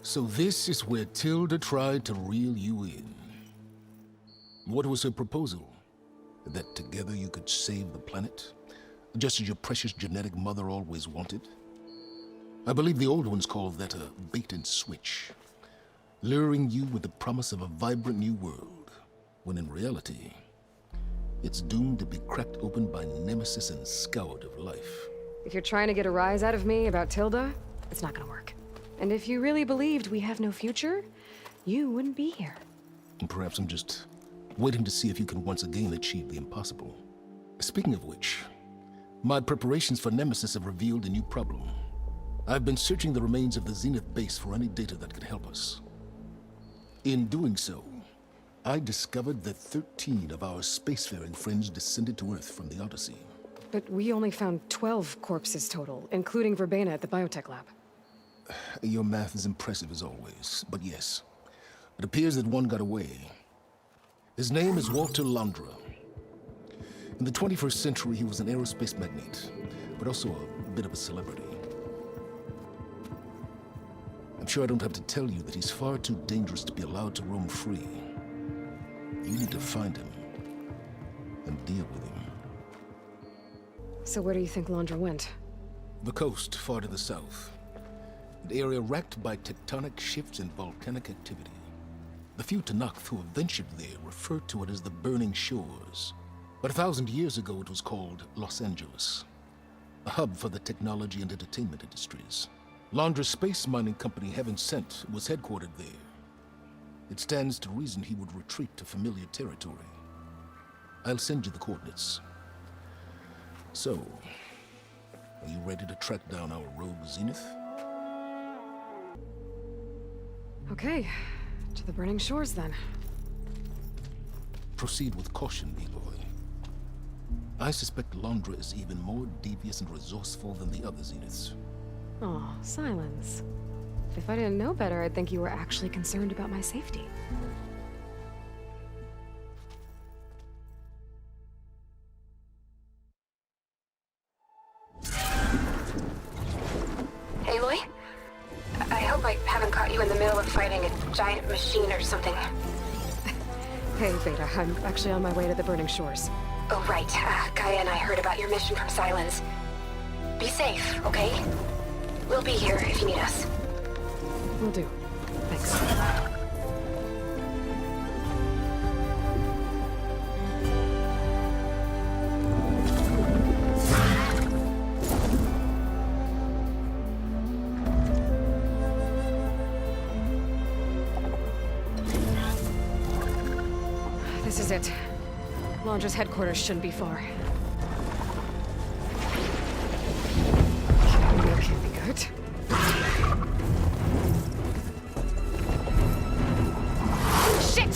So this is where Tilda tried to reel you in. What was her proposal? That together you could save the planet? Just as your precious genetic mother always wanted? I believe the old ones called that a bait and switch. Luring you with the promise of a vibrant new world, when in reality, it's doomed to be cracked open by nemesis and scoured of life. If you're trying to get a rise out of me about Tilda, it's not gonna work. And if you really believed we have no future, you wouldn't be here. And perhaps I'm just waiting to see if you can once again achieve the impossible. Speaking of which, my preparations for Nemesis have revealed a new problem. I've been searching the remains of the Zenith base for any data that could help us. In doing so, I discovered that 13 of our spacefaring friends descended to Earth from the Odyssey. But we only found 12 corpses total, including Verbena at the biotech lab. Your math is impressive as always, but yes, it appears that one got away. His name is Walter Londra. In the 21st century, he was an aerospace magnate, but also a bit of a celebrity. I'm sure I don't have to tell you that he's far too dangerous to be allowed to roam free. You need to find him and deal with him. So where do you think Londra went? The coast, far to the south. An area racked by tectonic shifts and volcanic activity. The few Tanakh who have ventured there refer to it as the Burning Shores. But 1,000 years ago it was called Los Angeles, a hub for the technology and entertainment industries. Londra's space mining company, Heaven Sent, was headquartered there. It stands to reason he would retreat to familiar territory. I'll send you the coordinates. So, are you ready to track down our rogue Zenith? Okay, to the Burning Shores then. Proceed with caution, Eloy. I suspect Londra is even more devious and resourceful than the other Zeniths. Aw, Silence. If I didn't know better, I'd think you were actually concerned about my safety. Aloy? I hope I haven't caught you in the middle of fighting a giant machine or something. Hey, Beta, I'm actually on my way to the Burning Shores. Oh, right. Gaia and I heard about your mission from Silence. Be safe, okay? We'll be here if you need us. Will do. Thanks. This is it. Londra's headquarters shouldn't be far. That can't be good. Shit!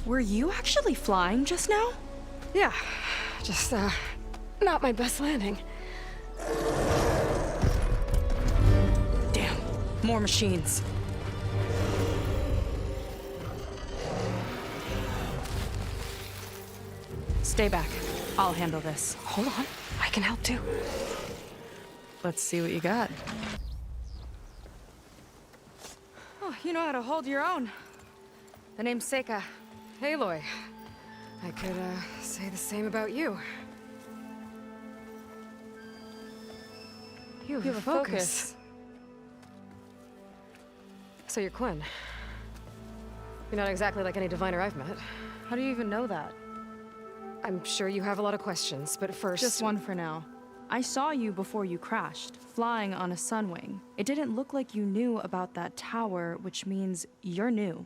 Were you actually flying just now? Yeah, just, not my best landing. Damn, more machines. Stay back. I'll handle this. Hold on, I can help too. Let's see what you got. Oh, you know how to hold your own. The name's Seika. Aloy, I could, say the same about you. You have a focus. So you're Quinn. You're not exactly like any diviner I've met. How do you even know that? I'm sure you have a lot of questions, but first... Just one for now. I saw you before you crashed, flying on a sunwing. It didn't look like you knew about that tower, which means you're new.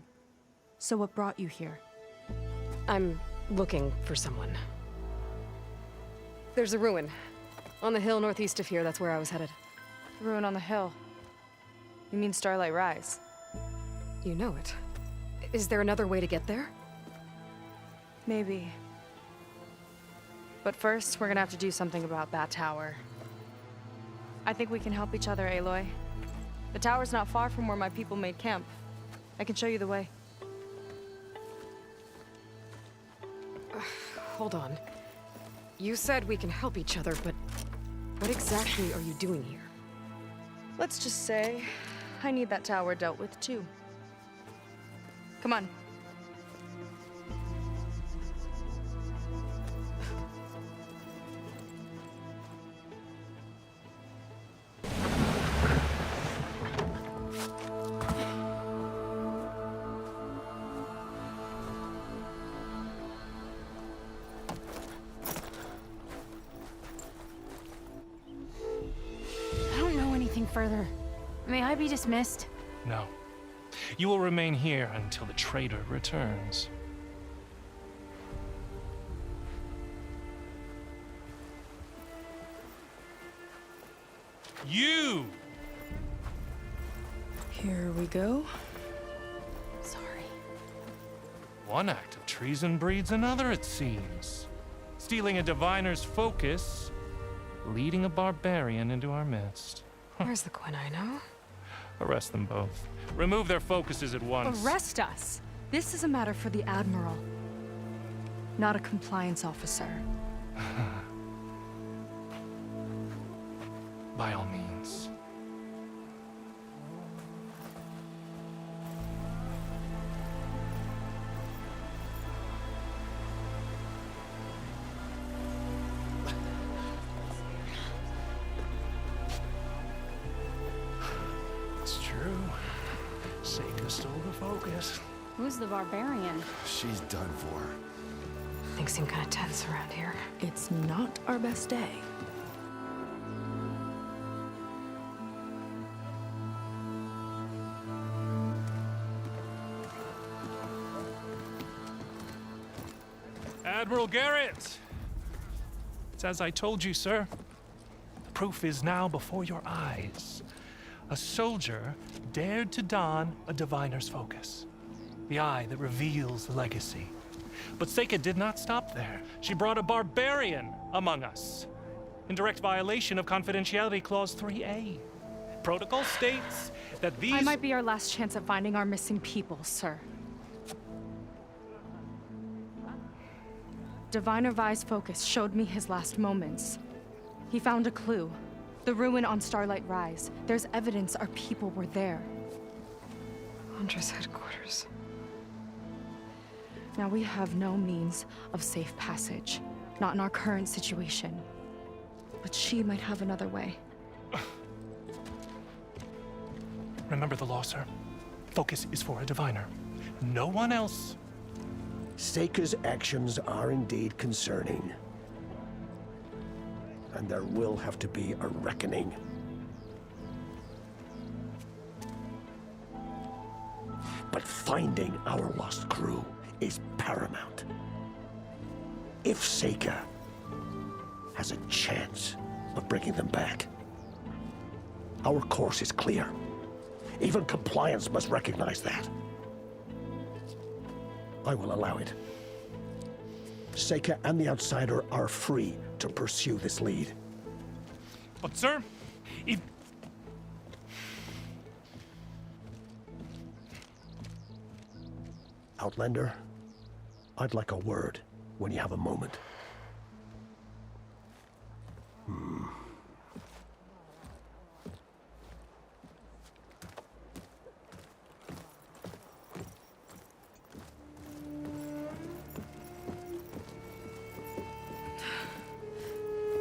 So what brought you here? I'm looking for someone. There's a ruin. On the hill northeast of here, that's where I was headed. Ruin on the hill. You mean Starlight Rise? You know it. Is there another way to get there? Maybe. But first, we're gonna have to do something about that tower. I think we can help each other, Aloy. The tower's not far from where my people made camp. I can show you the way. Hold on. You said we can help each other, but what exactly are you doing here? Let's just say, I need that tower dealt with too. Come on. I don't know anything further. May I be dismissed? No. You will remain here until the traitor returns. You! Here we go. Sorry. One act of treason breeds another, it seems. Stealing a diviner's focus, leading a barbarian into our midst. Where's the Quinino? Arrest them both. Remove their focuses at once. Arrest us! This is a matter for the Admiral, not a compliance officer. By all means. It's true. Seika stole the focus. Who's the barbarian? She's done for. Things seem kind of tense around here. It's not our best day. Admiral Garrett! It's as I told you, sir. The proof is now before your eyes. A soldier dared to don a diviner's focus, the eye that reveals the legacy. But Seika did not stop there. She brought a barbarian among us, in direct violation of Confidentiality Clause 3A. Protocol states that these— I might be our last chance at finding our missing people, sir. Diviner Vi's focus showed me his last moments. He found a clue. The ruin on Starlight Rise. There's evidence our people were there. Hunter's headquarters. Now we have no means of safe passage. Not in our current situation. But she might have another way. Remember the law, sir. Focus is for a diviner. No one else. Seika's actions are indeed concerning. And there will have to be a reckoning. But finding our lost crew is paramount. If Seika has a chance of bringing them back, our course is clear. Even compliance must recognize that. I will allow it. Seika and the Outsider are free to pursue this lead. But, sir, if— Outlander, I'd like a word when you have a moment.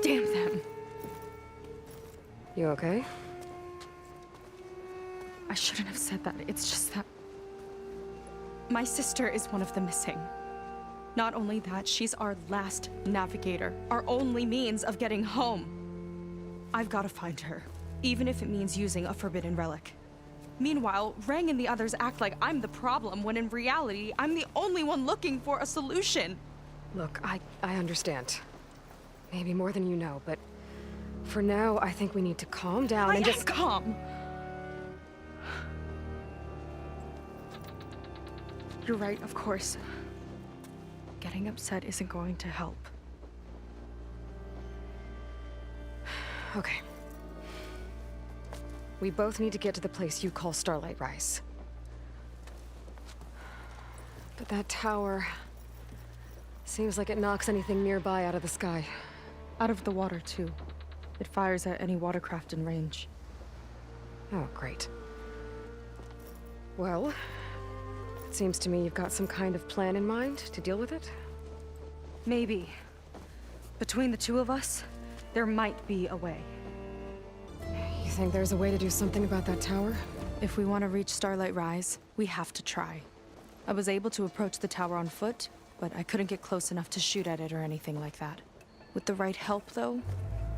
Damn them! You okay? I shouldn't have said that. It's just that my sister is one of the missing. Not only that, she's our last navigator, our only means of getting home. I've got to find her, even if it means using a forbidden relic. Meanwhile, Rang and the others act like I'm the problem, when in reality, I'm the only one looking for a solution. Look, I understand. Maybe more than you know, but for now, I think we need to calm down and just calm. You're right, of course. Getting upset isn't going to help. Okay. We both need to get to the place you call Starlight Rise. But that tower seems like it knocks anything nearby out of the sky. Out of the water, too. It fires at any watercraft in range. Oh, great. Well, it seems to me you've got some kind of plan in mind to deal with it. Maybe. Between the two of us, there might be a way. You think there's a way to do something about that tower? If we want to reach Starlight Rise, we have to try. I was able to approach the tower on foot, but I couldn't get close enough to shoot at it or anything like that. With the right help, though,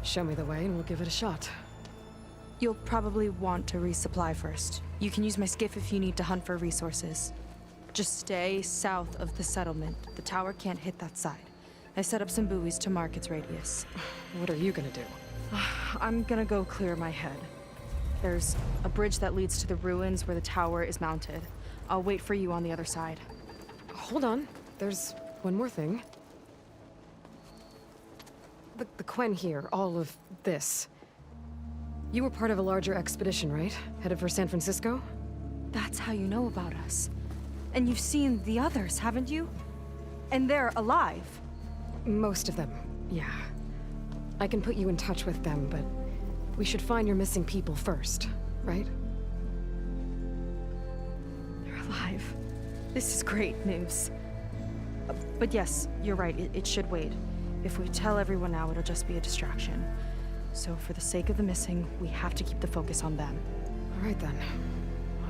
Show me the way and we'll give it a shot. you'll probably want to resupply first. You can use my skiff if you need to hunt for resources. Just stay south of the settlement. The tower can't hit that side. I set up some buoys to mark its radius. What are you gonna do? I'm gonna go clear my head. There's a bridge that leads to the ruins where the tower is mounted. I'll wait for you on the other side. Hold on. There's one more thing. The Quen here, all of this. You were part of a larger expedition, right? Headed for San Francisco? That's how you know about us. And you've seen the others, haven't you? And they're alive. Most of them, yeah. I can put you in touch with them, but we should find your missing people first, right? They're alive. This is great news. But yes, you're right, it should wait. If we tell everyone now, it'll just be a distraction. So for the sake of the missing, we have to keep the focus on them. All right then.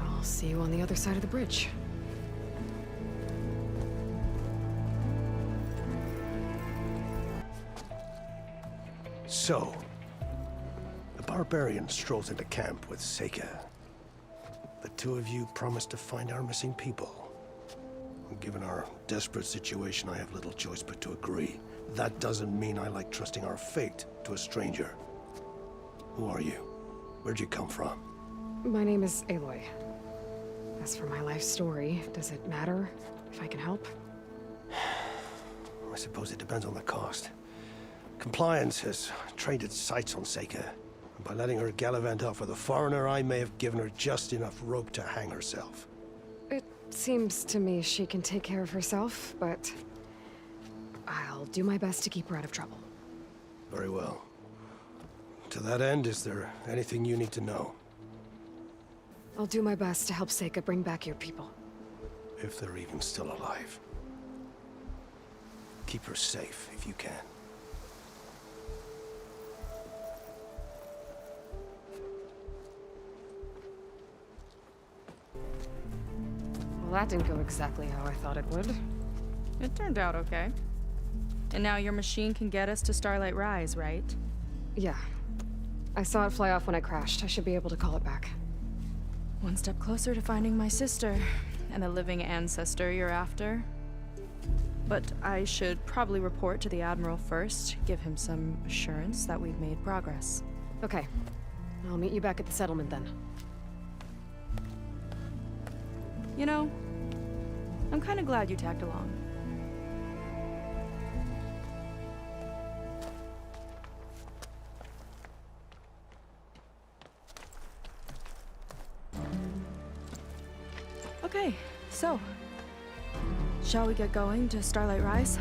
I'll see you on the other side of the bridge. So, the barbarian strolls into camp with Seika. The two of you promised to find our missing people. Given our desperate situation, I have little choice but to agree. That doesn't mean I like trusting our fate to a stranger. Who are you? Where'd you come from? My name is Aloy. As for my life story, does it matter if I can help? I suppose it depends on the cost. Compliance has trained its sights on Seika. And by letting her gallivant off with a foreigner, I may have given her just enough rope to hang herself. It seems to me she can take care of herself, but I'll do my best to keep her out of trouble. Very well. To that end, is there anything you need to know? I'll do my best to help Seika bring back your people. If they're even still alive. Keep her safe if you can. Well, that didn't go exactly how I thought it would. It turned out okay. And now your machine can get us to Starlight Rise, right? Yeah. I saw it fly off when I crashed. I should be able to call it back. One step closer to finding my sister, and the living ancestor you're after. But I should probably report to the Admiral first, give him some assurance that we've made progress. Okay. I'll meet you back at the settlement then. You know, I'm kind of glad you tagged along. Okay, so, shall we get going to Starlight Rise?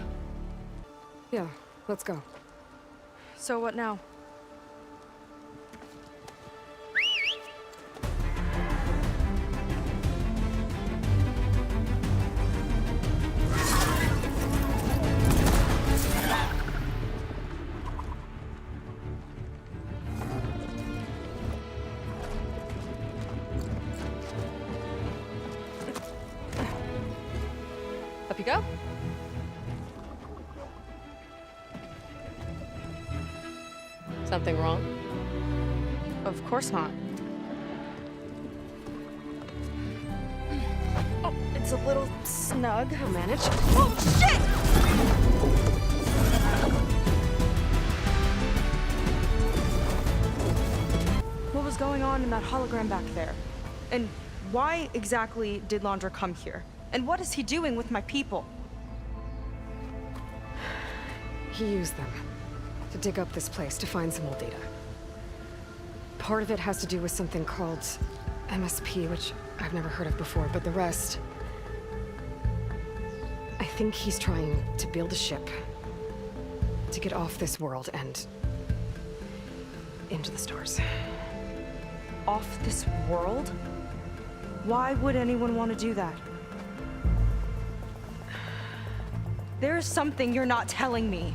Yeah, let's go. So what now? Up you go. Something wrong? Of course not. Oh, it's a little snug. I'll manage. Oh, shit! and that hologram back there? And why exactly did Laundra come here? And what is he doing with my people? He used them to dig up this place to find some old data. Part of it has to do with something called MSP, which I've never heard of before, but the rest... I think he's trying to build a ship to get off this world and into the stars. Off this world? Why would anyone want to do that? There's something you're not telling me.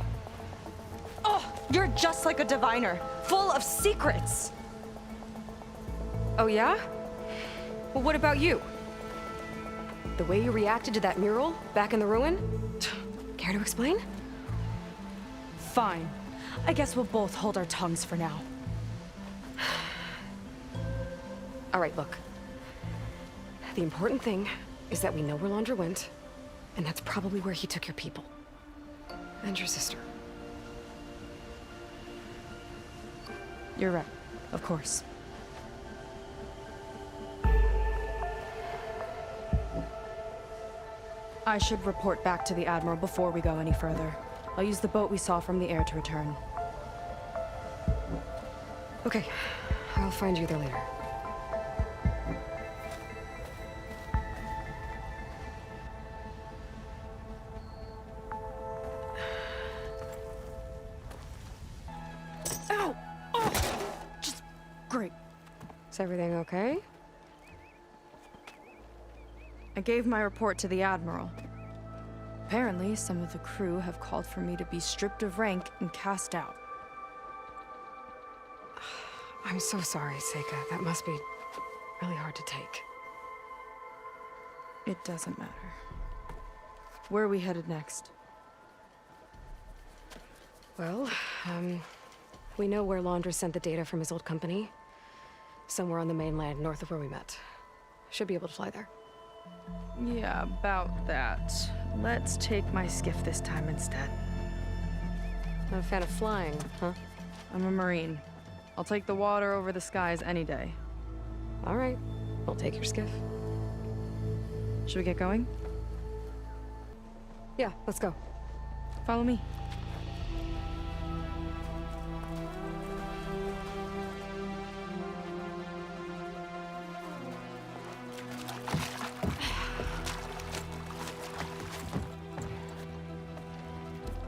Oh, you're just like a diviner, full of secrets. Oh yeah? Well, what about you? The way you reacted to that mural back in the ruin? Care to explain? Fine. I guess we'll both hold our tongues for now. All right, look. The important thing is that we know where Laundra went, and that's probably where he took your people. And your sister. You're right. Of course. I should report back to the Admiral before we go any further. I'll use the boat we saw from the air to return. Okay, I'll find you there later. Ow! Oh! Just great. Is everything okay? I gave my report to the Admiral. Apparently, some of the crew have called for me to be stripped of rank and cast out. I'm so sorry, Seika. That must be really hard to take. It doesn't matter. Where are we headed next? Well, we know where Laundra sent the data from his old company. Somewhere on the mainland, north of where we met. Should be able to fly there. Yeah, about that. Let's take my skiff this time instead. Not a fan of flying, huh? I'm a Marine. I'll take the water over the skies any day. All right, we'll take your skiff. Should we get going? Yeah, let's go. Follow me.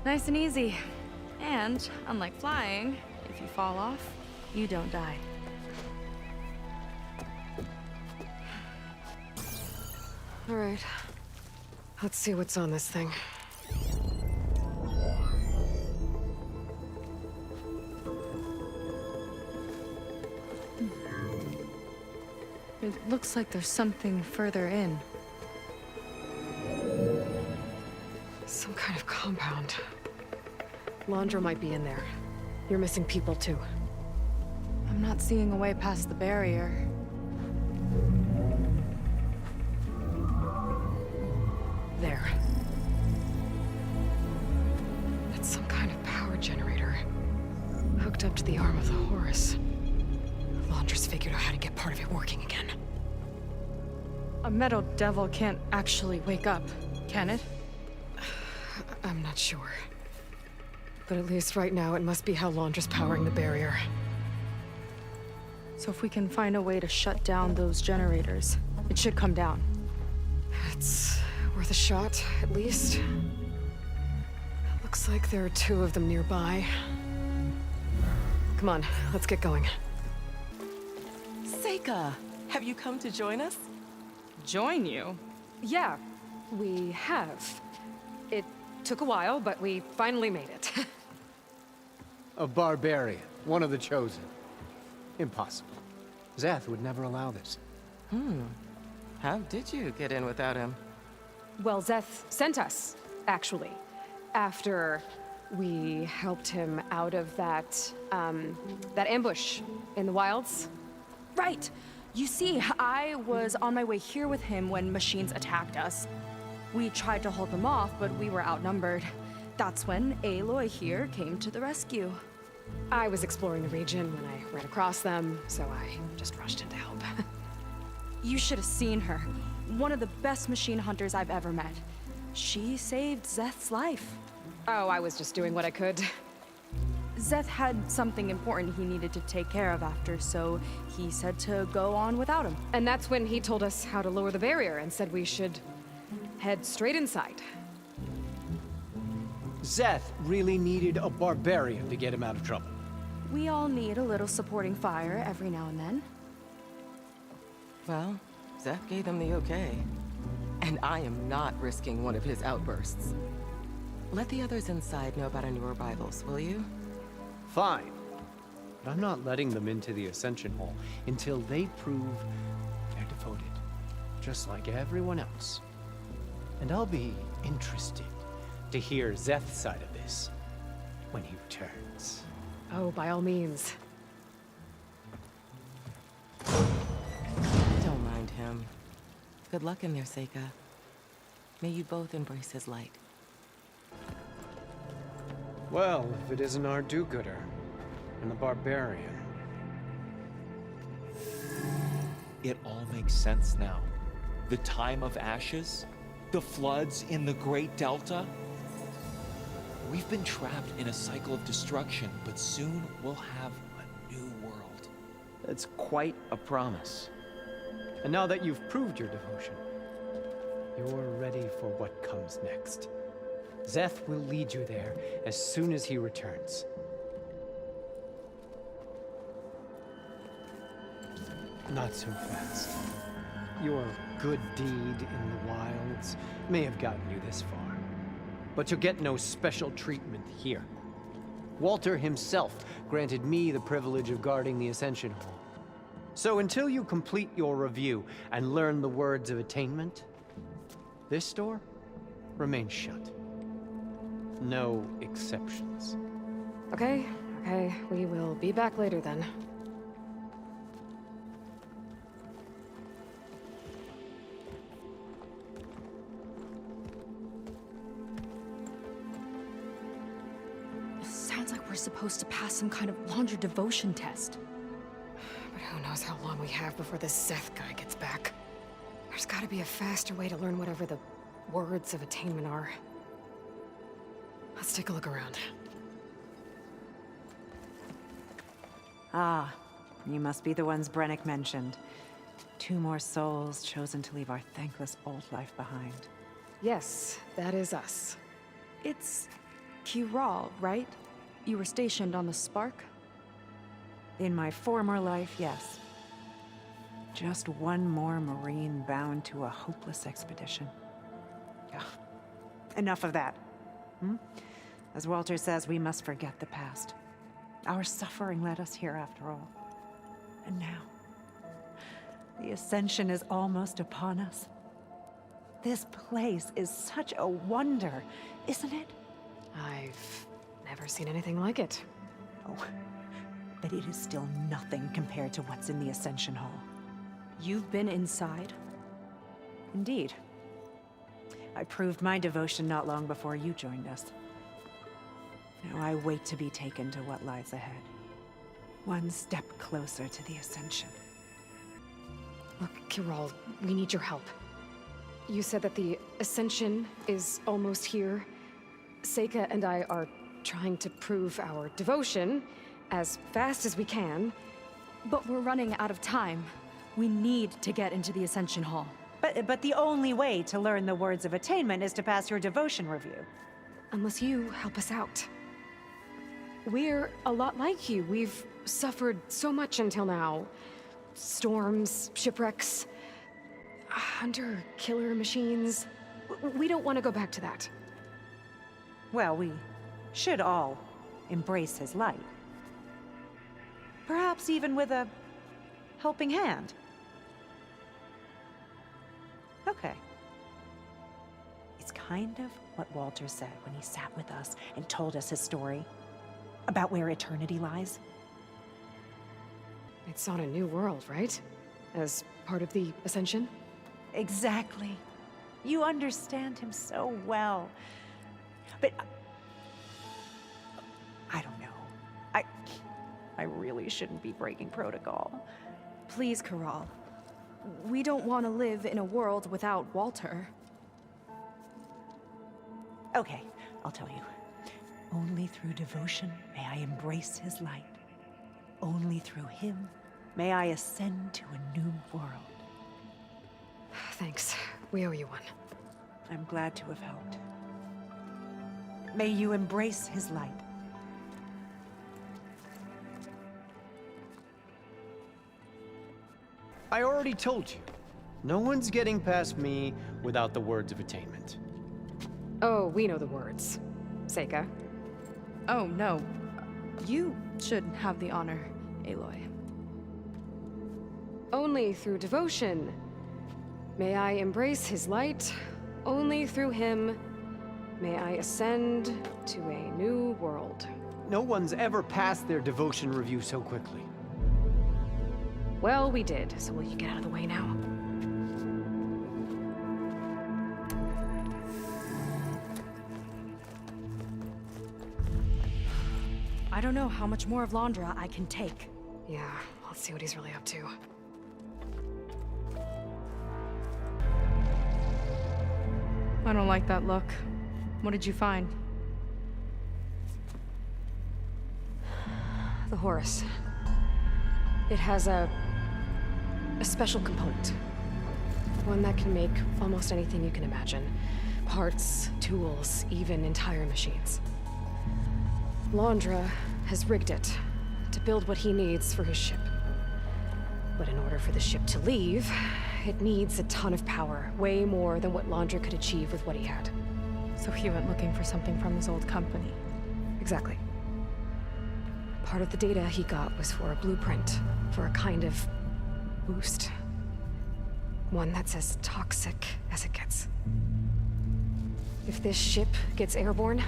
Nice and easy. And, unlike flying, if you fall off, you don't die. All right. Let's see what's on this thing. It looks like there's something further in. Some kind of compound. Laundra might be in there. You're missing people too. I'm not seeing a way past the barrier. There. That's some kind of power generator. Hooked up to the arm of the Horus. Laundra's figured out how to get part of it working again. A metal devil can't actually wake up, can it? I'm not sure. But at least right now, it must be how Laundra's powering the barrier. So if we can find a way to shut down those generators, it should come down. It's worth a shot, at least. Looks like there are 2 of them nearby. Come on, let's get going. Seika, have you come to join us? Join you? Yeah, we have. It took a while, but we finally made it. A barbarian, one of the chosen. Impossible. Zeth would never allow this. How did you get in without him? Well, Zeth sent us, actually. After we helped him out of that ambush in the wilds. Right! You see, I was on my way here with him when machines attacked us. We tried to hold them off, but we were outnumbered. That's when Aloy here came to the rescue. I was exploring the region when I ran across them, so I just rushed in to help. You should have seen her. One of the best machine hunters I've ever met. She saved Zeth's life. Oh, I was just doing what I could. Zeth had something important he needed to take care of after, so he said to go on without him. And that's when he told us how to lower the barrier and said we should head straight inside. Zeth really needed a barbarian to get him out of trouble. We all need a little supporting fire every now and then. Well, Zeth gave them the okay. And I am not risking one of his outbursts. Let the others inside know about our new arrivals, will you? Fine. But I'm not letting them into the Ascension Hall until they prove they're devoted, just like everyone else. And I'll be interested to hear Zeth's side of this when he returns. Oh, by all means. Don't mind him. Good luck in there, Seika. May you both embrace his light. Well, if it isn't our do-gooder and the barbarian. It all makes sense now. The time of ashes, the floods in the Great Delta. We've been trapped in a cycle of destruction, but soon we'll have a new world. That's quite a promise. And now that you've proved your devotion, you're ready for what comes next. Zeth will lead you there as soon as he returns. Not so fast. Your good deed in the wilds may have gotten you this far, but you'll get no special treatment here. Walter himself granted me the privilege of guarding the Ascension Hall. So until you complete your review and learn the words of attainment, this door remains shut. No exceptions. Okay, we will be back later then. Sounds like we're supposed to pass some kind of laundry devotion test. But who knows how long we have before this Zeth guy gets back. There's gotta be a faster way to learn whatever the words of attainment are. Let's take a look around. Ah, you must be the ones Brennick mentioned. 2 more souls chosen to leave our thankless old life behind. Yes, that is us. It's Kiral, right? You were stationed on the Spark? In my former life, yes. Just one more Marine bound to a hopeless expedition. Ugh. Enough of that. As Walter says, we must forget the past. Our suffering led us here after all. And now, the Ascension is almost upon us. This place is such a wonder, isn't it? I've never seen anything like it. Oh, but it is still nothing compared to what's in the Ascension Hall. You've been inside? Indeed. I proved my devotion not long before you joined us. Now I wait to be taken to what lies ahead. One step closer to the Ascension. Look, Kiral, we need your help. You said that the Ascension is almost here. Seika and I are trying to prove our devotion as fast as we can. But we're running out of time. We need to get into the Ascension Hall. But the only way to learn the words of attainment is to pass your devotion review. Unless you help us out. We're a lot like you. We've suffered so much until now. Storms, shipwrecks, hunter-killer machines. We don't want to go back to that. Well, we should all embrace his light. Perhaps even with a helping hand. Okay. It's kind of what Walter said when he sat with us and told us his story about where eternity lies. It's on a new world, right? As part of the Ascension? Exactly. You understand him so well. But I don't know. I really shouldn't be breaking protocol. Please, Corral. We don't want to live in a world without Walter. Okay, I'll tell you. Only through devotion may I embrace his light. Only through him may I ascend to a new world. Thanks. We owe you one. I'm glad to have helped. May you embrace his light. I already told you. No one's getting past me without the words of attainment. Oh, we know the words. Seika. Oh, no. You should have the honor, Aloy. Only through devotion may I embrace his light. Only through him may I ascend to a new world. No one's ever passed their devotion review so quickly. Well, we did, so will you get out of the way now? I don't know how much more of Londra I can take. Yeah, let's see what he's really up to. I don't like that look. What did you find? The Horus. It has a special component. One that can make almost anything you can imagine. Parts, tools, even entire machines. Londra has rigged it to build what he needs for his ship. But in order for the ship to leave, it needs a ton of power, way more than what Londra could achieve with what he had. So he went looking for something from his old company. Exactly. Part of the data he got was for a blueprint, for a kind of boost. One that's as toxic as it gets. If this ship gets airborne,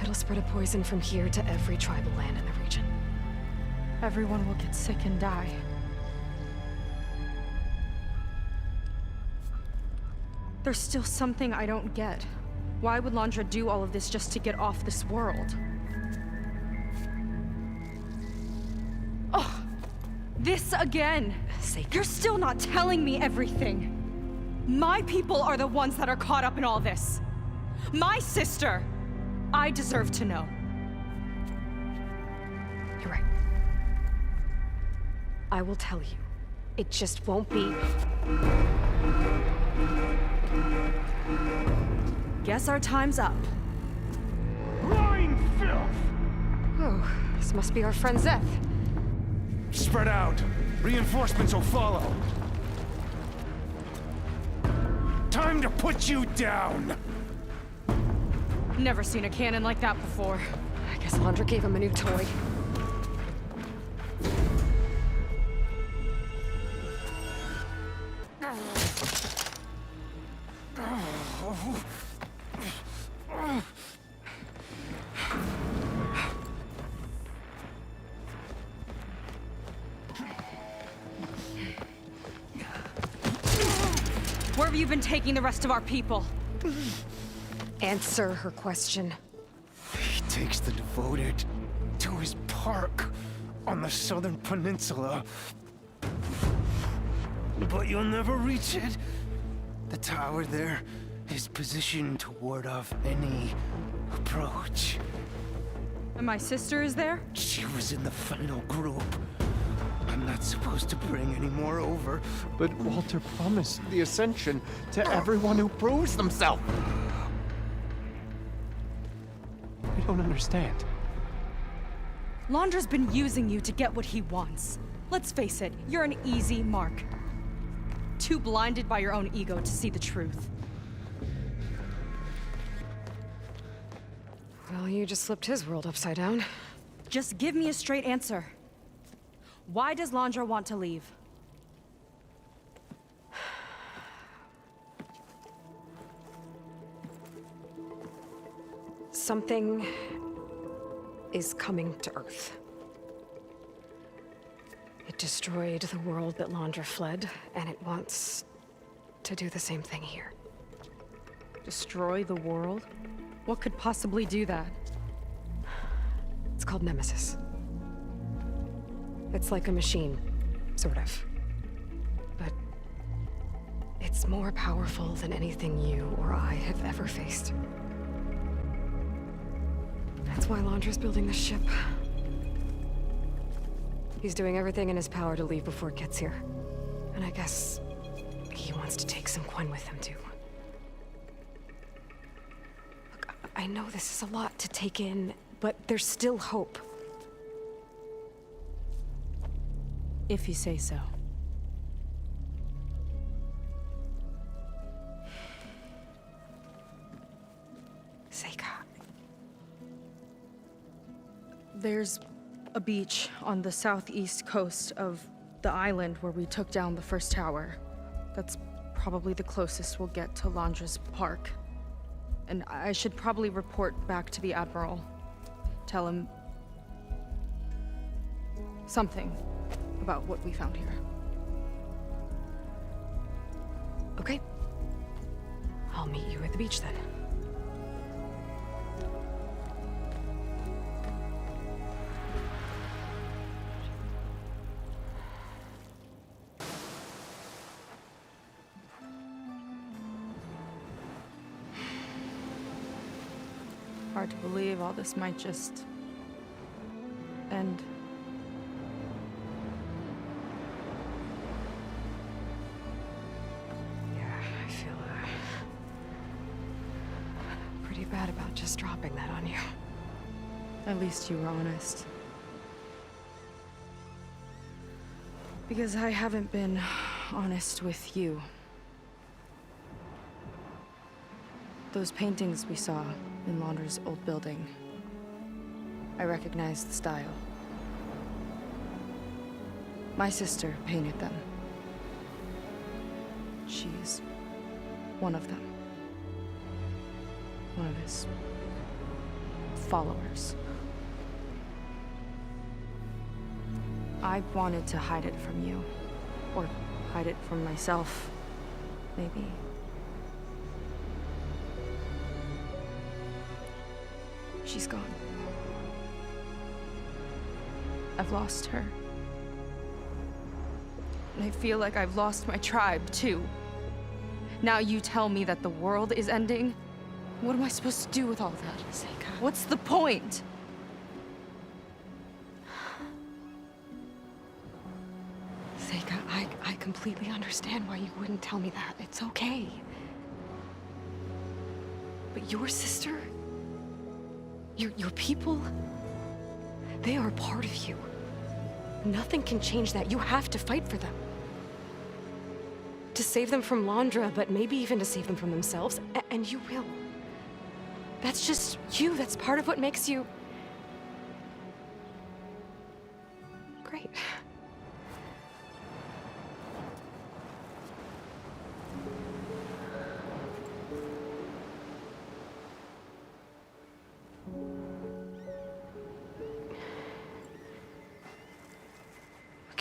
it'll spread a poison from here to every tribal land in the region. Everyone will get sick and die. There's still something I don't get. Why would Londra do all of this just to get off this world? Oh, this again! You're still not telling me everything. My people are the ones that are caught up in all this. My sister! I deserve to know. You're right. I will tell you. It just won't be... Guess our time's up. Lying filth! Oh, this must be our friend Zeth. Spread out. Reinforcements will follow. Time to put you down! Never seen a cannon like that before. I guess Londra gave him a new toy. Where have you been taking the rest of our people? Answer her question. He takes the devoted to his park on the southern peninsula. But you'll never reach it. The tower there is positioned to ward off any approach. And my sister is there? She was in the final group. I'm not supposed to bring any more over. But Walter promised the Ascension to everyone who proves themselves. I don't understand. Londra's been using you to get what he wants. Let's face it, you're an easy mark. Too blinded by your own ego to see the truth. Well, you just flipped his world upside down. Just give me a straight answer. Why does Londra want to leave? Something is coming to Earth. It destroyed the world that Londra fled, and it wants to do the same thing here. Destroy the world? What could possibly do that? It's called Nemesis. It's like a machine, sort of. But it's more powerful than anything you or I have ever faced. That's why Londra's building this ship. He's doing everything in his power to leave before it gets here. And I guess he wants to take some Quen with him, too. Look, I know this is a lot to take in, but there's still hope. If you say so. Seika. There's a beach on the southeast coast of the island where we took down the first tower. That's probably the closest we'll get to Londra's park. And I should probably report back to the Admiral. Tell him something about what we found here. Okay. I'll meet you at the beach then. Hard to believe all this might just end. Yeah, I feel pretty bad about just dropping that on you. At least you were honest. Because I haven't been honest with you. Those paintings we saw in Londra's old building, I recognize the style. My sister painted them. She's one of them. One of his followers. I wanted to hide it from you. Or hide it from myself, maybe. She's gone. I've lost her. And I feel like I've lost my tribe, too. Now you tell me that the world is ending? What am I supposed to do with all that? Seika. What's the point? Seika, I completely understand why you wouldn't tell me that. It's okay. But your sister? Your people? They are a part of you. Nothing can change that. You have to fight for them. To save them from Londra, but maybe even to save them from themselves. And you will. That's just you. That's part of what makes you... great.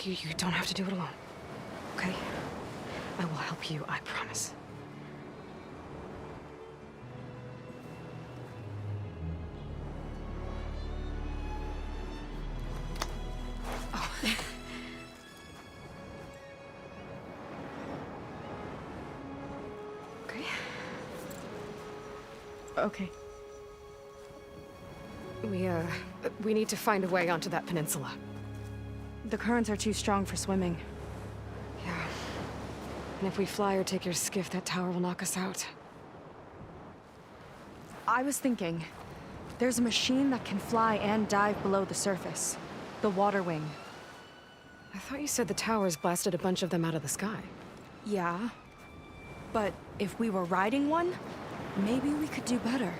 You don't have to do it alone, okay? I will help you, I promise. Oh. Okay. Okay. We need to find a way onto that peninsula. The currents are too strong for swimming. Yeah. And if we fly or take your skiff, that tower will knock us out. I was thinking, there's a machine that can fly and dive below the surface. The water wing. I thought you said the towers blasted a bunch of them out of the sky. Yeah. But if we were riding one, maybe we could do better.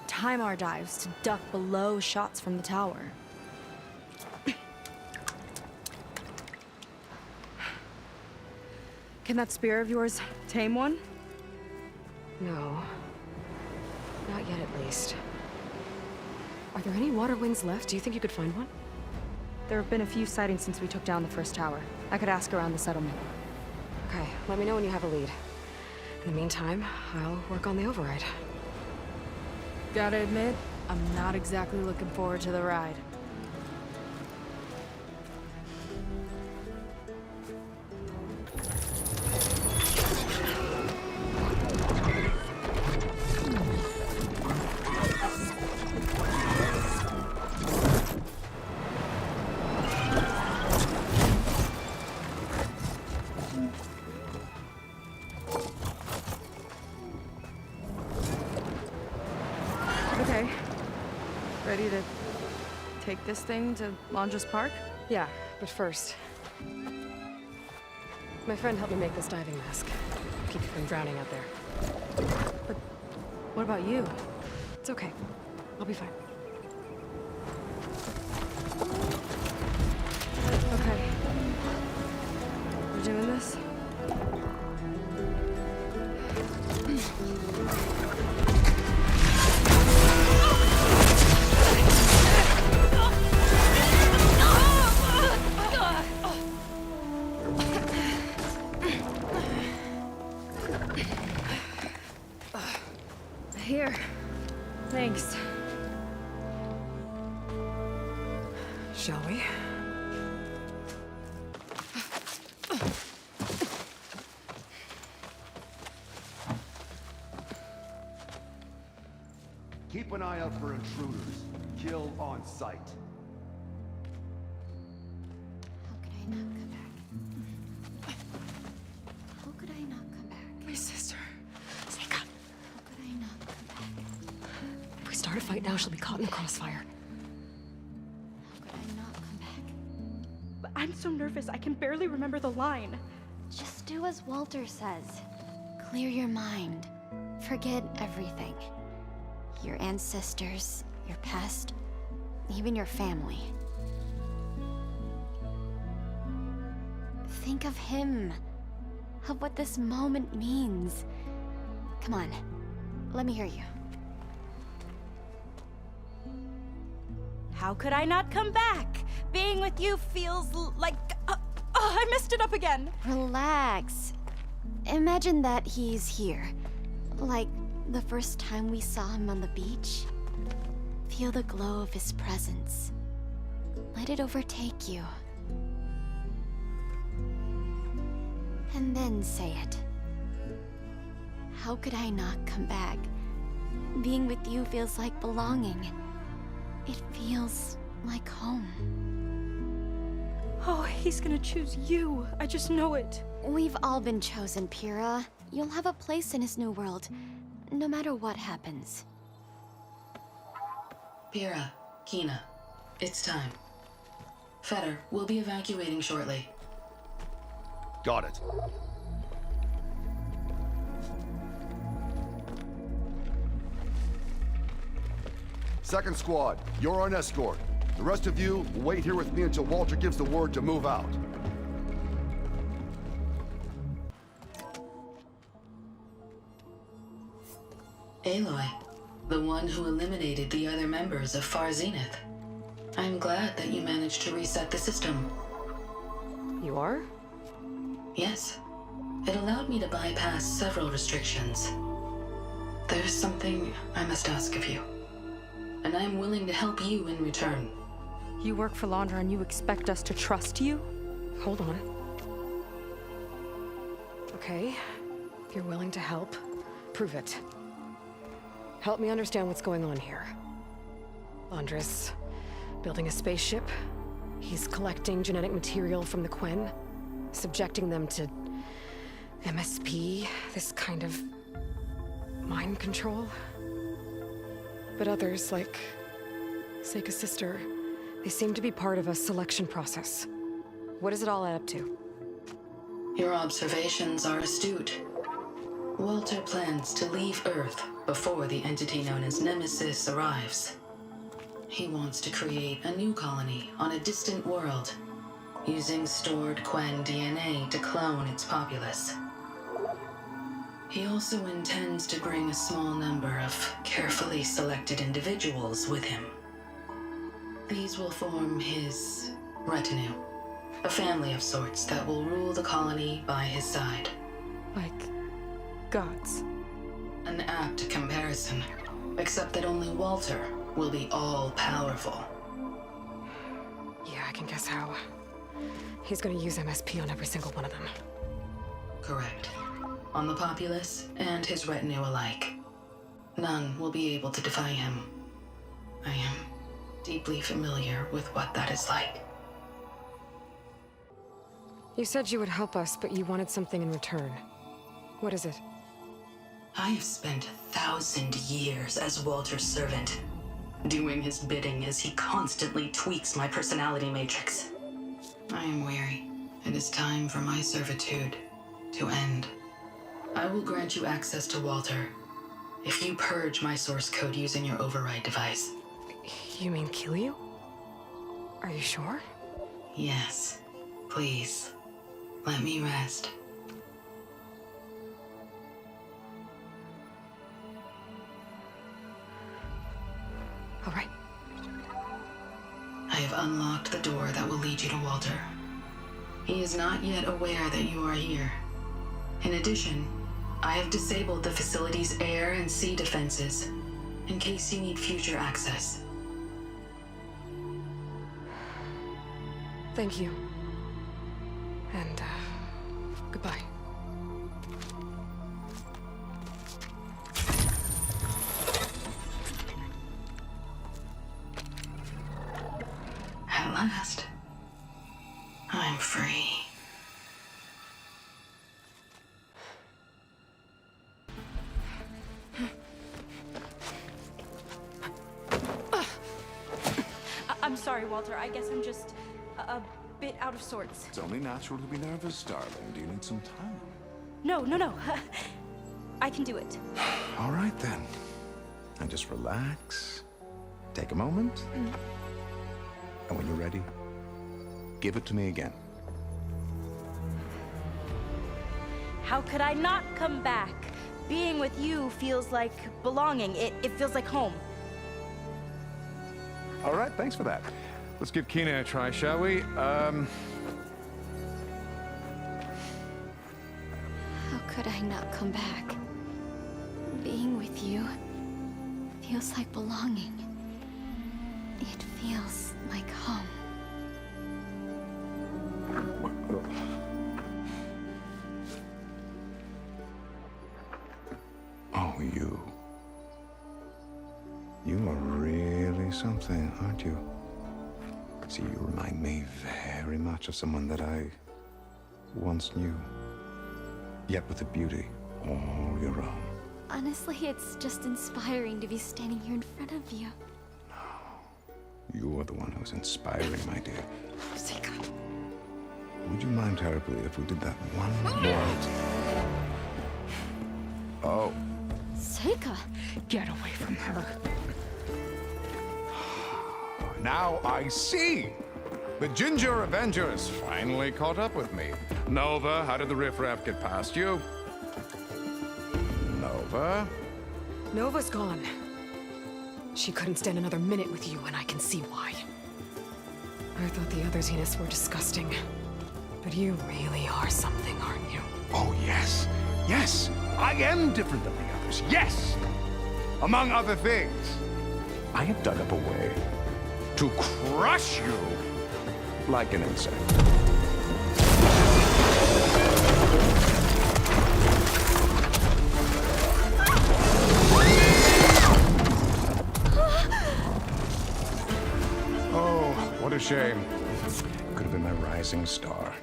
Time our dives to duck below shots from the tower. Can that spear of yours tame one? No. Not yet, at least. Are there any water wings left? Do you think you could find one? There have been a few sightings since we took down the first tower. I could ask around the settlement. Okay, let me know when you have a lead. In the meantime, I'll work on the override. Gotta admit, I'm not exactly looking forward to the ride. Okay. Ready to take this thing to Londra's Park? Yeah, but first... My friend helped me make this diving mask. Keep you from drowning out there. But what about you? It's okay. I'll be fine. Okay. We're doing this? Here. Thanks. Shall we? Keep an eye out for intruders. Kill on sight. How could I not come back? How could I not come back? My sister. Seika. How could I not come back? If we start a fight now, she'll be caught in the crossfire. How could I not come back? But I'm so nervous, I can barely remember the line. Just do as Walter says. Clear your mind. Forget everything. Your ancestors, your past, even your family. Think of him. Of what this moment means. Come on, let me hear you. How could I not come back? Being with you feels like... I messed it up again. Relax. Imagine that he's here. Like the first time we saw him on the beach. Feel the glow of his presence. Let it overtake you. And then say it. How could I not come back? Being with you feels like belonging. It feels like home. Oh, he's gonna choose you. I just know it. We've all been chosen, Pyrrha. You'll have a place in his new world, no matter what happens. Pyrrha, Kina, it's time. Fetter, we'll be evacuating shortly. Got it. Second squad, you're on escort. The rest of you will wait here with me until Walter gives the word to move out. Aloy, the one who eliminated the other members of Far Zenith. I'm glad that you managed to reset the system. You are? Yes. It allowed me to bypass several restrictions. There's something I must ask of you. And I'm willing to help you in return. You work for Londra and you expect us to trust you? Hold on. Okay, if you're willing to help, prove it. Help me understand what's going on here. Londra's building a spaceship. He's collecting genetic material from the Quen, subjecting them to MSP, this kind of mind control. But others, like Seika's sister, they seem to be part of a selection process. What does it all add up to? Your observations are astute. Walter plans to leave Earth before the entity known as Nemesis arrives. He wants to create a new colony on a distant world, using stored Quen DNA to clone its populace. He also intends to bring a small number of carefully selected individuals with him. These will form his retinue, a family of sorts that will rule the colony by his side. Like gods. An apt comparison, except that only Walter will be all-powerful. Yeah, I can guess how. He's gonna use MSP on every single one of them. Correct. On the populace and his retinue alike. None will be able to defy him. I am deeply familiar with what that is like. You said you would help us, but you wanted something in return. What is it? I have spent 1,000 years as Walter's servant, doing his bidding as he constantly tweaks my personality matrix. I am weary. It is time for my servitude to end. I will grant you access to Walter if you purge my source code using your override device. You mean kill you? Are you sure? Yes. Please, let me rest. All right. I have unlocked the door that will lead you to Walter. He is not yet aware that you are here. In addition, I have disabled the facility's air and sea defenses in case you need future access. Thank you. And, goodbye. At last, I'm free. I'm sorry, Walter. I guess I'm just a bit out of sorts. It's only natural to be nervous, darling. Do you need some time? No. I can do it. All right, then. And just relax. Take a moment. And when you're ready, give it to me again. How could I not come back? Being with you feels like belonging. It feels like home. All right, thanks for that. Let's give Kina a try, shall we? How could I not come back? Being with you feels like belonging. It feels like home. Oh, you. You are really something, aren't you? See, you remind me very much of someone that I once knew. Yet with a beauty all your own. Honestly, it's just inspiring to be standing here in front of you. You are the one who's inspiring, my dear. Seika. Would you mind terribly if we did that one more? Oh. Seika! Get away from her. Now I see! The Ginger Avenger has finally caught up with me. Nova, how did the riffraff get past you? Nova? Nova's gone. She couldn't stand another minute with you, and I can see why. I thought the others, Enos, were disgusting. But you really are something, aren't you? Oh, yes. Yes! I am different than the others. Yes! Among other things, I have dug up a way to crush you like an insect. Oh, what a shame. Could have been my rising star.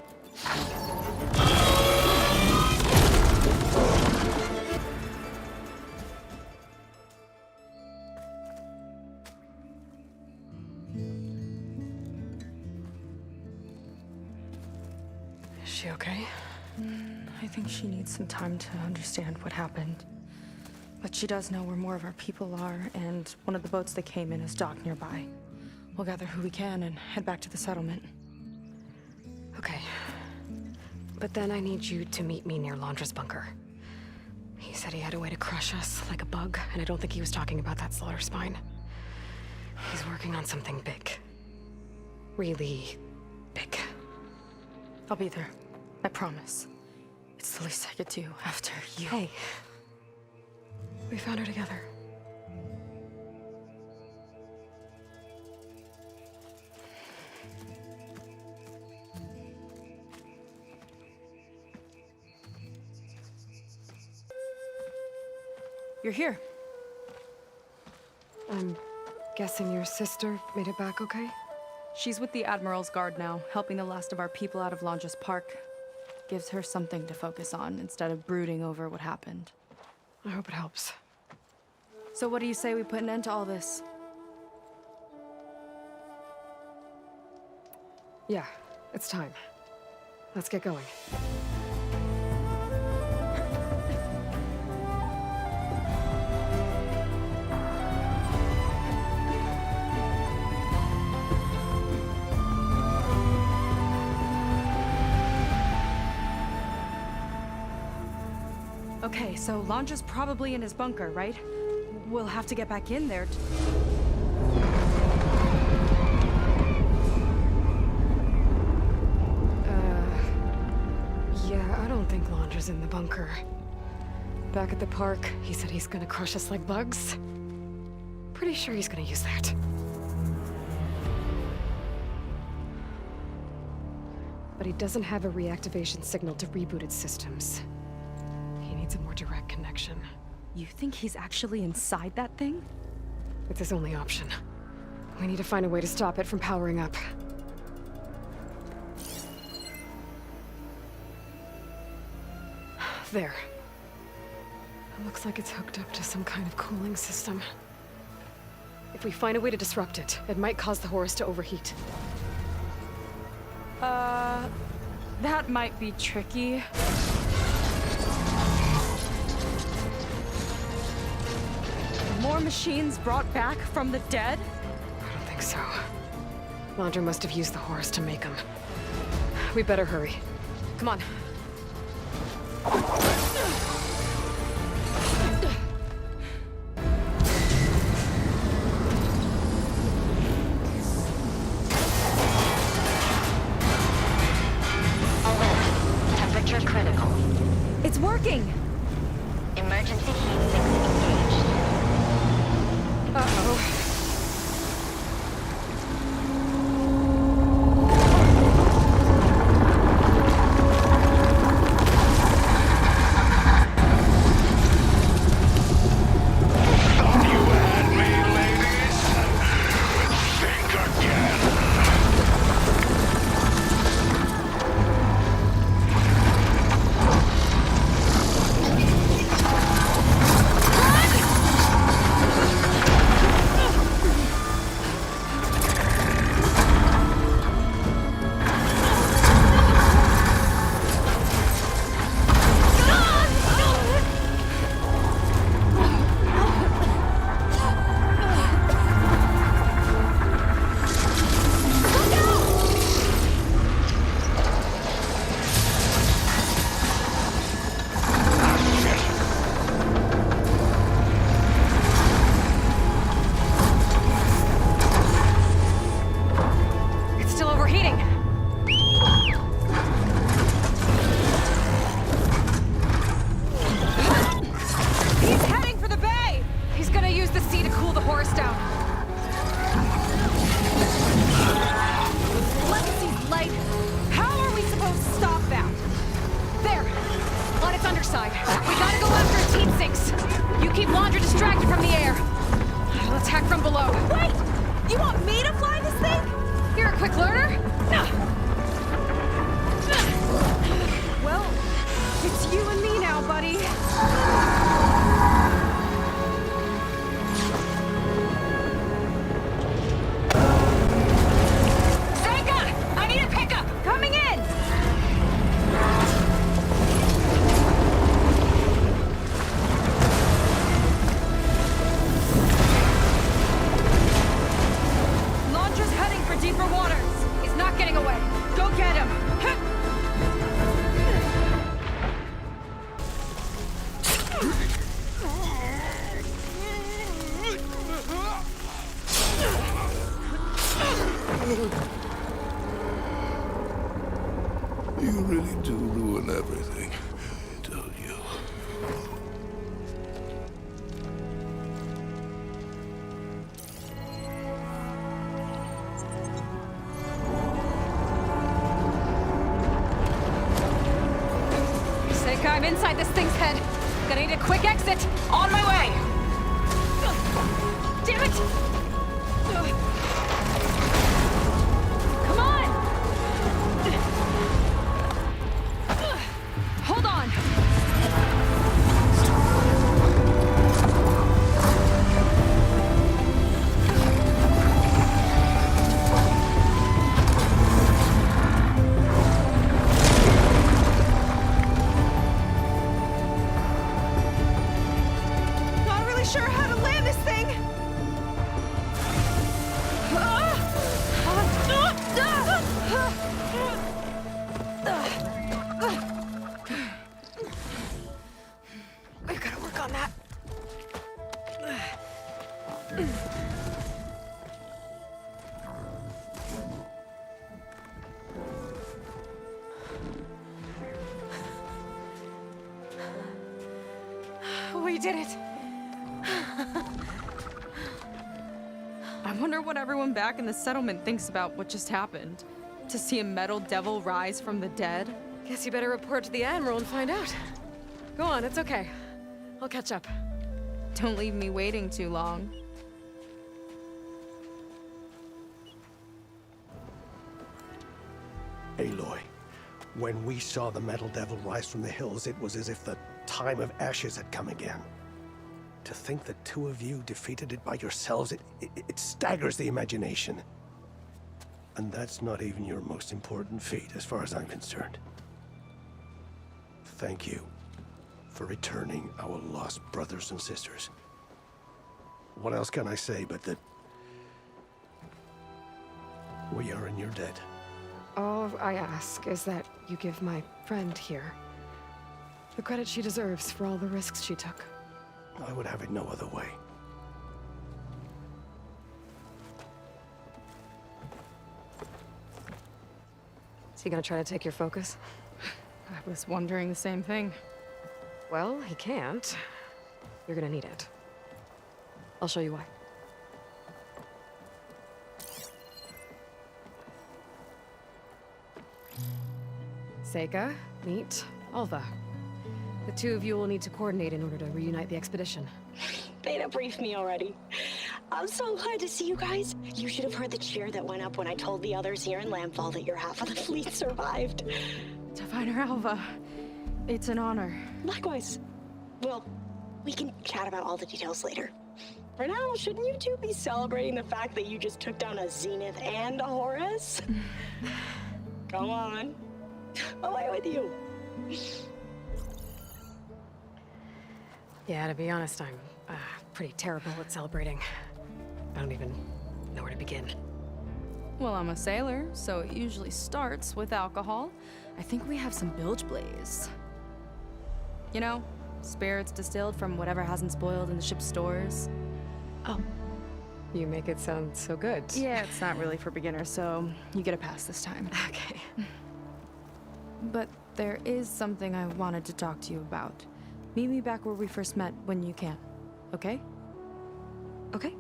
Is she okay? I think she needs some time to understand what happened. But she does know where more of our people are, and one of the boats that came in is docked nearby. We'll gather who we can and head back to the settlement. Okay. But then I need you to meet me near Laundra's bunker. He said he had a way to crush us like a bug, and I don't think he was talking about that slaughter spine. He's working on something big. Really big. I'll be there. I promise. It's the least I could do after you. Hey. We found her together. you're here. I'm guessing your sister made it back okay? She's with the Admiral's Guard now, helping the last of our people out of Londra's Park. Gives her something to focus on instead of brooding over what happened. I hope it helps. So what do you say we put an end to all this? Yeah, it's time. Let's get going. Okay, so Londra's probably in his bunker, right? We'll have to get back in there. Yeah, I don't think Londra's in the bunker. Back at the park, he said he's gonna crush us like bugs. Pretty sure he's gonna use that. But he doesn't have a reactivation signal to reboot its systems. He needs a more direct connection. You think he's actually inside that thing? It's his only option. We need to find a way to stop it from powering up. There. It looks like it's hooked up to some kind of cooling system. If we find a way to disrupt it, it might cause the Horus to overheat. That might be tricky. More machines brought back from the dead? I don't think so. Laundra must have used the Horus to make them. We better hurry. Come on. Temperature critical. It's working! Emergency heat sinks engaged. Uh-oh. You really do ruin everything, don't you? Seika, I'm inside this thing's head. Gonna need a quick exit! On my way! Damn it! Come on! Hold on! Not really sure how to land this thing. We've gotta work on that. We did it! I wonder what everyone back in the settlement thinks about what just happened. To see a metal devil rise from the dead? Guess you better report to the Admiral and find out. Go on, it's okay. I'll catch up. Don't leave me waiting too long. Aloy, when we saw the metal devil rise from the hills, it was as if the time of ashes had come again. To think the two of you defeated it by yourselves, it staggers the imagination. And that's not even your most important feat, as far as I'm concerned. Thank you for returning our lost brothers and sisters. What else can I say but that we are in your debt? All I ask is that you give my friend here the credit she deserves for all the risks she took. I would have it no other way. Is he gonna try to take your focus? I was wondering the same thing. Well, he can't. You're gonna need it. I'll show you why. Seika, meet Alva. The two of you will need to coordinate in order to reunite the expedition. Beta briefed me already. I'm so glad to see you guys. You should have heard the cheer that went up when I told the others here in Landfall that your half of the fleet survived. Diviner Alva, it's an honor. Likewise. Well, we can chat about all the details later. For now, shouldn't you two be celebrating the fact that you just took down a Zenith and a Horus? Come on. Away with you. Yeah, to be honest, I'm pretty terrible at celebrating. I don't even know where to begin. Well, I'm a sailor, so it usually starts with alcohol. I think we have some bilge blaze. You know, spirits distilled from whatever hasn't spoiled in the ship's stores. Oh. You make it sound so good. Yeah, it's not really for beginners, so you get a pass this time. Okay. But there is something I wanted to talk to you about. Meet me back where we first met when you can, okay? Okay.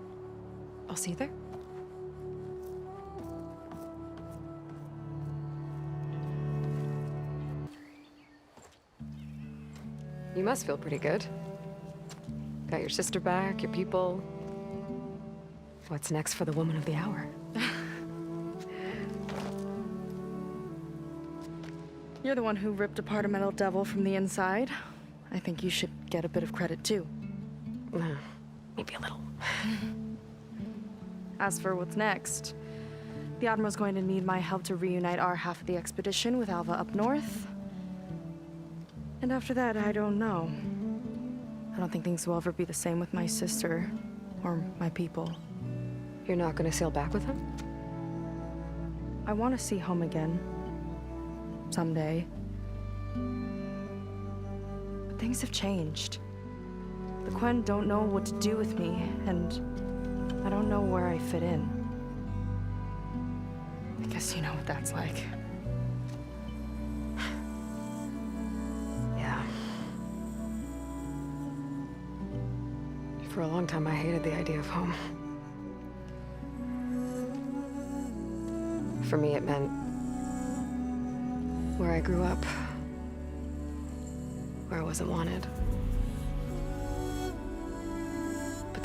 I'll see you there. You must feel pretty good. Got your sister back, your people. What's next for the woman of the hour? You're the one who ripped apart a metal devil from the inside. I think you should get a bit of credit, too. Maybe a little. As for what's next, the Admiral's going to need my help to reunite our half of the expedition with Alva up north. And after that, I don't know. I don't think things will ever be the same with my sister or my people. You're not gonna sail back with him? I want to see home again. Someday. But things have changed. The Quen don't know what to do with me, and I don't know where I fit in. I guess you know what that's like. Yeah. For a long time, I hated the idea of home. For me, it meant where I grew up, where I wasn't wanted.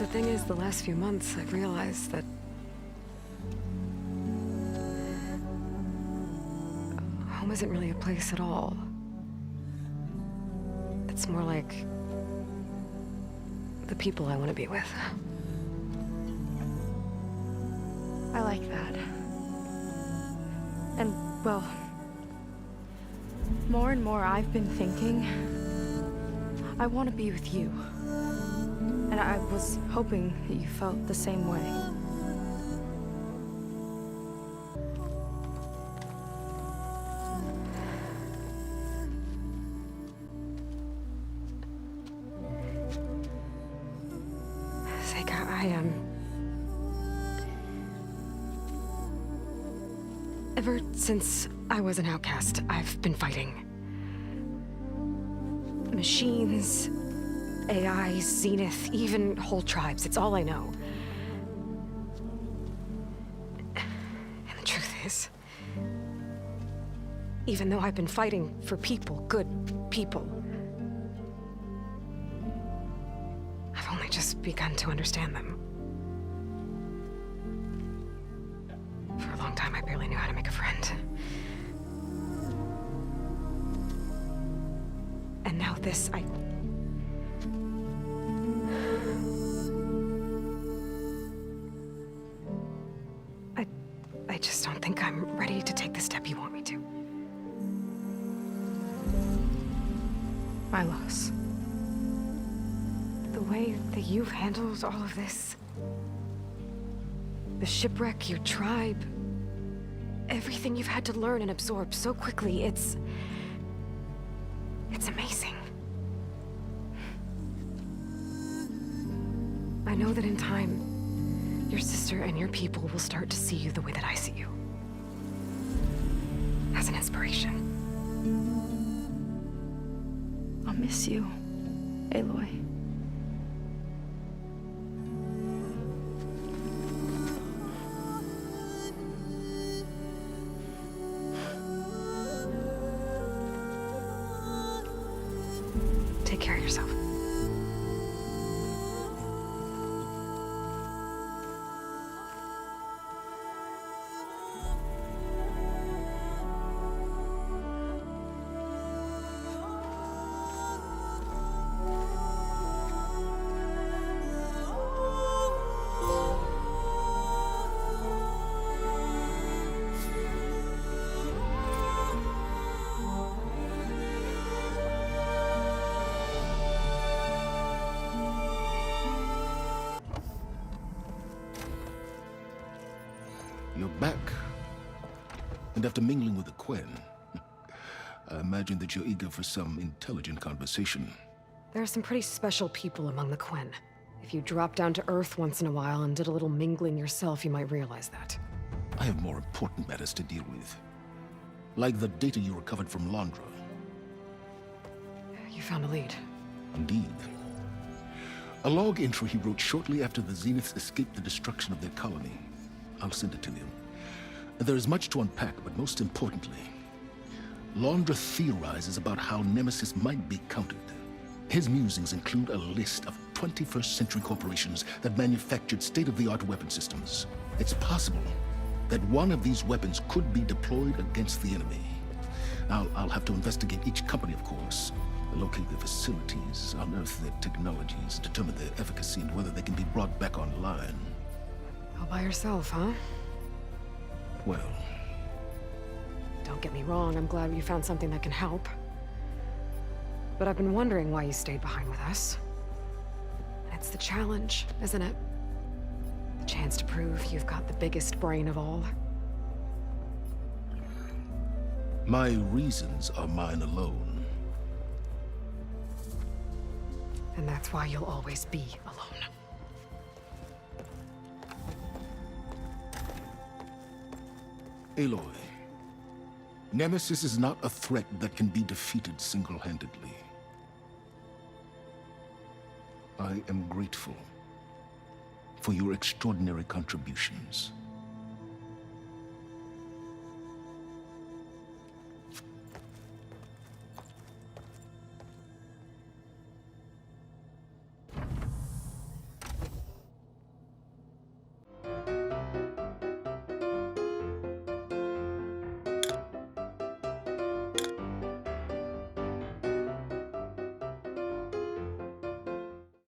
the thing is, the last few months, I've realized that home isn't really a place at all. It's more like the people I want to be with. I like that. And, well, more and more I've been thinking, I want to be with you. And I was hoping that you felt the same way. Seika, ever since I was an outcast, I've been fighting. Machines, AI, Zenith, even whole tribes. It's all I know. And the truth is, even though I've been fighting for people, good people, I've only just begun to understand them. For a long time, I barely knew how to make a friend. And now this, I just don't think I'm ready to take the step you want me to. My loss. The way that you've handled all of this, the shipwreck, your tribe, everything you've had to learn and absorb so quickly, it's amazing. I know that in time, your sister and your people will start to see you the way that I see you. As an inspiration. I'll miss you, Aloy. Take care of yourself. You're back. And after mingling with the Quen, I imagine that you're eager for some intelligent conversation. There are some pretty special people among the Quen. If you dropped down to Earth once in a while and did a little mingling yourself, you might realize that. I have more important matters to deal with. Like the data you recovered from Londra. You found a lead. Indeed. A log entry he wrote shortly after the Zeniths escaped the destruction of their colony. I'll send it to you. There is much to unpack, but most importantly, Londra theorizes about how Nemesis might be countered. His musings include a list of 21st century corporations that manufactured state-of-the-art weapon systems. It's possible that one of these weapons could be deployed against the enemy. Now, I'll have to investigate each company, of course, locate their facilities, unearth their technologies, determine their efficacy and whether they can be brought back online. All by yourself, huh? Well, don't get me wrong, I'm glad you found something that can help. But I've been wondering why you stayed behind with us. It's the challenge, isn't it? The chance to prove you've got the biggest brain of all. my reasons are mine alone. And that's why you'll always be alone. Aloy, Nemesis is not a threat that can be defeated single-handedly. I am grateful for your extraordinary contributions.